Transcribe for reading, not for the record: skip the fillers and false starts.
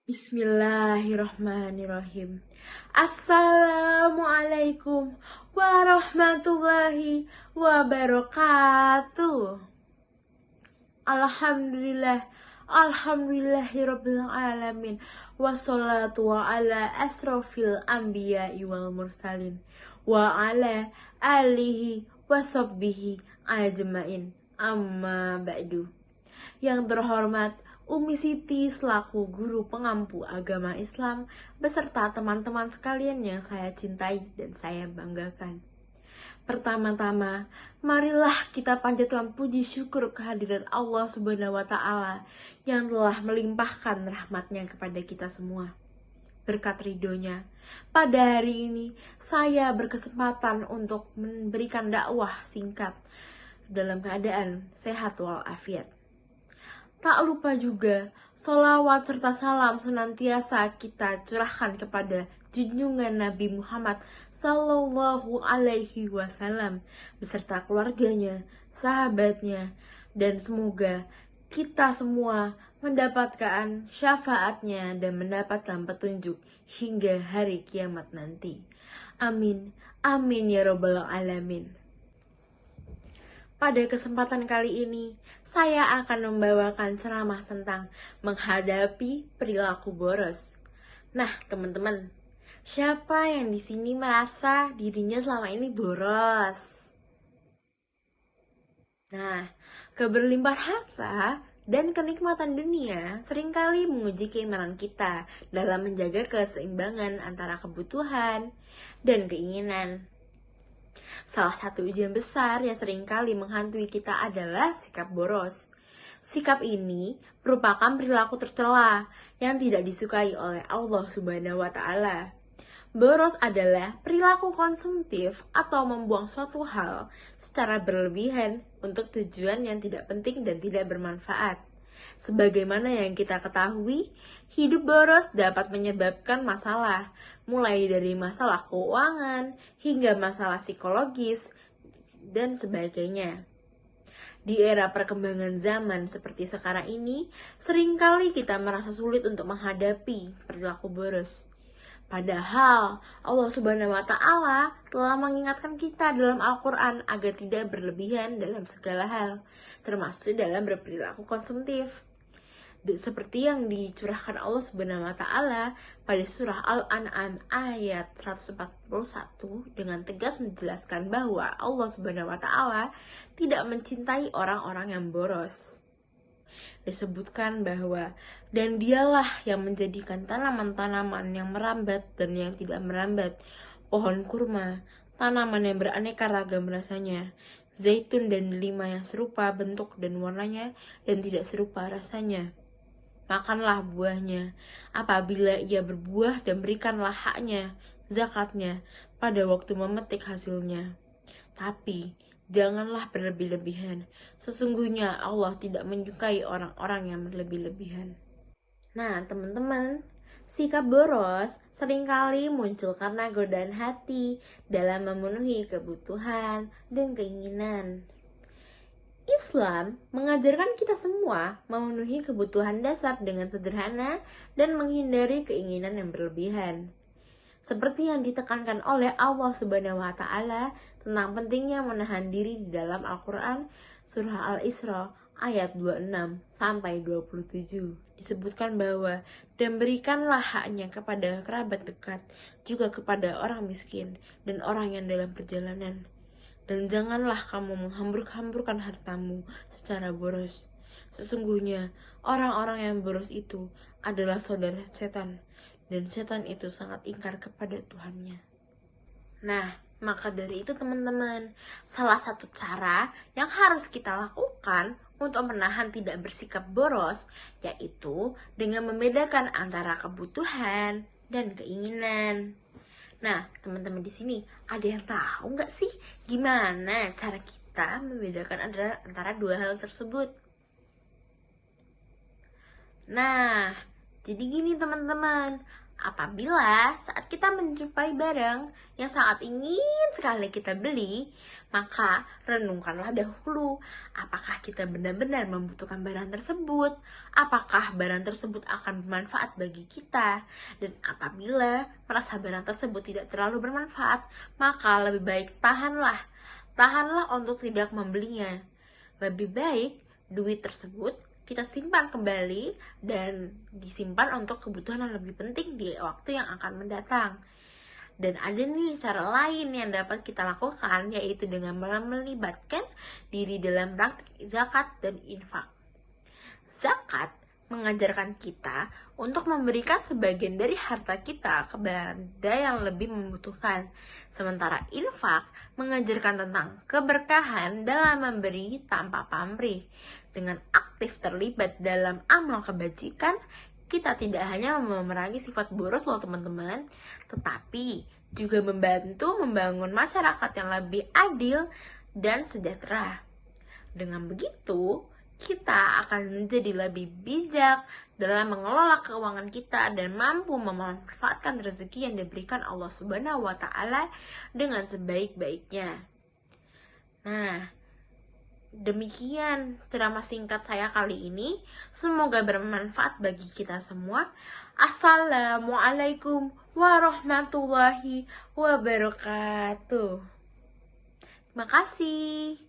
Bismillahirrahmanirrahim. Assalamualaikum warahmatullahi wabarakatuh. Alhamdulillah, alhamdulillahirabbil alamin. Wassalatu wa ala asrofil anbiya'i wal mursalin wa ala alihi washabbihi ajmain. Amma ba'du. Yang terhormat Umi Siti selaku guru pengampu agama Islam beserta teman-teman sekalian yang saya cintai dan saya banggakan. Pertama-tama, marilah kita panjatkan puji syukur kehadirat Allah Subhanahu wa Ta'ala yang telah melimpahkan rahmatnya kepada kita semua. Berkat ridhonya, pada hari ini saya berkesempatan untuk memberikan dakwah singkat dalam keadaan sehat walafiat. Tak lupa juga, sholawat serta salam senantiasa kita curahkan kepada junjungan Nabi Muhammad Sallallahu Alaihi Wasallam beserta keluarganya, sahabatnya, dan semoga kita semua mendapatkan syafaatnya dan mendapatkan petunjuk hingga hari kiamat nanti. Amin, amin ya robbal alamin. Pada kesempatan kali ini, saya akan membawakan ceramah tentang menghadapi perilaku boros. Nah, teman-teman, siapa yang di sini merasa dirinya selama ini boros? Nah, keberlimpahan harta dan kenikmatan dunia seringkali menguji keimanan kita dalam menjaga keseimbangan antara kebutuhan dan keinginan. Salah satu ujian besar yang seringkali menghantui kita adalah sikap boros. Sikap ini merupakan perilaku tercela yang tidak disukai oleh Allah Subhanahu wa Ta'ala. Boros adalah perilaku konsumtif atau membuang suatu hal secara berlebihan untuk tujuan yang tidak penting dan tidak bermanfaat. Sebagaimana yang kita ketahui, hidup boros dapat menyebabkan masalah, mulai dari masalah keuangan hingga masalah psikologis dan sebagainya. Di era perkembangan zaman seperti sekarang ini, seringkali kita merasa sulit untuk menghadapi perilaku boros. Padahal Allah Subhanahu wa Ta'ala telah mengingatkan kita dalam Al-Quran agar tidak berlebihan dalam segala hal, termasuk dalam berperilaku konsumtif. Seperti yang dicurahkan Allah Subhanahu wa Ta'ala pada surah Al-An'am ayat 141 dengan tegas menjelaskan bahwa Allah Subhanahu wa Ta'ala tidak mencintai orang-orang yang boros. Disebutkan bahwa dan dialah yang menjadikan tanaman-tanaman yang merambat dan yang tidak merambat, pohon kurma, tanaman yang beraneka ragam rasanya, zaitun dan delima yang serupa bentuk dan warnanya dan tidak serupa rasanya. Makanlah buahnya apabila ia berbuah dan berikanlah haknya, zakatnya, pada waktu memetik hasilnya. Tapi janganlah berlebih-lebihan. Sesungguhnya Allah tidak menyukai orang-orang yang berlebih-lebihan. Nah, teman-teman, sikap boros seringkali muncul karena godaan hati dalam memenuhi kebutuhan dan keinginan. Islam mengajarkan kita semua memenuhi kebutuhan dasar dengan sederhana dan menghindari keinginan yang berlebihan. Seperti yang ditekankan oleh Allah Subhanahu wa Ta'ala tentang pentingnya menahan diri di dalam Al-Quran surah Al-Isra ayat 26 sampai 27. Disebutkan bahwa dan berikanlah haknya kepada kerabat dekat, juga kepada orang miskin dan orang yang dalam perjalanan. Dan janganlah kamu menghambur-hamburkan hartamu secara boros. Sesungguhnya orang-orang yang boros itu adalah saudara setan, dan setan itu sangat ingkar kepada Tuhannya. Nah, maka dari itu teman-teman, salah satu cara yang harus kita lakukan untuk menahan tidak bersikap boros, yaitu dengan membedakan antara kebutuhan dan keinginan. Nah, teman-teman di sini ada yang tahu nggak sih gimana cara kita membedakan antara dua hal tersebut? Nah, jadi gini teman-teman, Apabila saat kita menjumpai barang yang sangat ingin sekali kita beli, maka renungkanlah dahulu apakah kita benar-benar membutuhkan barang tersebut, apakah barang tersebut akan bermanfaat bagi kita, dan apabila merasa barang tersebut tidak terlalu bermanfaat, maka lebih baik tahanlah untuk tidak membelinya. Lebih baik duit tersebut kita simpan kembali dan disimpan untuk kebutuhan yang lebih penting di waktu yang akan mendatang. Dan ada nih cara lain yang dapat kita lakukan, yaitu dengan melibatkan diri dalam praktik zakat dan infak. Zakat mengajarkan kita untuk memberikan sebagian dari harta kita kepada yang lebih membutuhkan. Sementara infak mengajarkan tentang keberkahan dalam memberi tanpa pamrih. Dengan aktif terlibat dalam amal kebajikan, kita tidak hanya memerangi sifat boros loh teman-teman, tetapi juga membantu membangun masyarakat yang lebih adil dan sejahtera. Dengan begitu, kita akan menjadi lebih bijak dalam mengelola keuangan kita dan mampu memanfaatkan rezeki yang diberikan Allah Subhanahu wa Ta'ala dengan sebaik-baiknya. Nah, demikian ceramah singkat saya kali ini. Semoga bermanfaat bagi kita semua. Assalamualaikum warahmatullahi wabarakatuh. Terima kasih.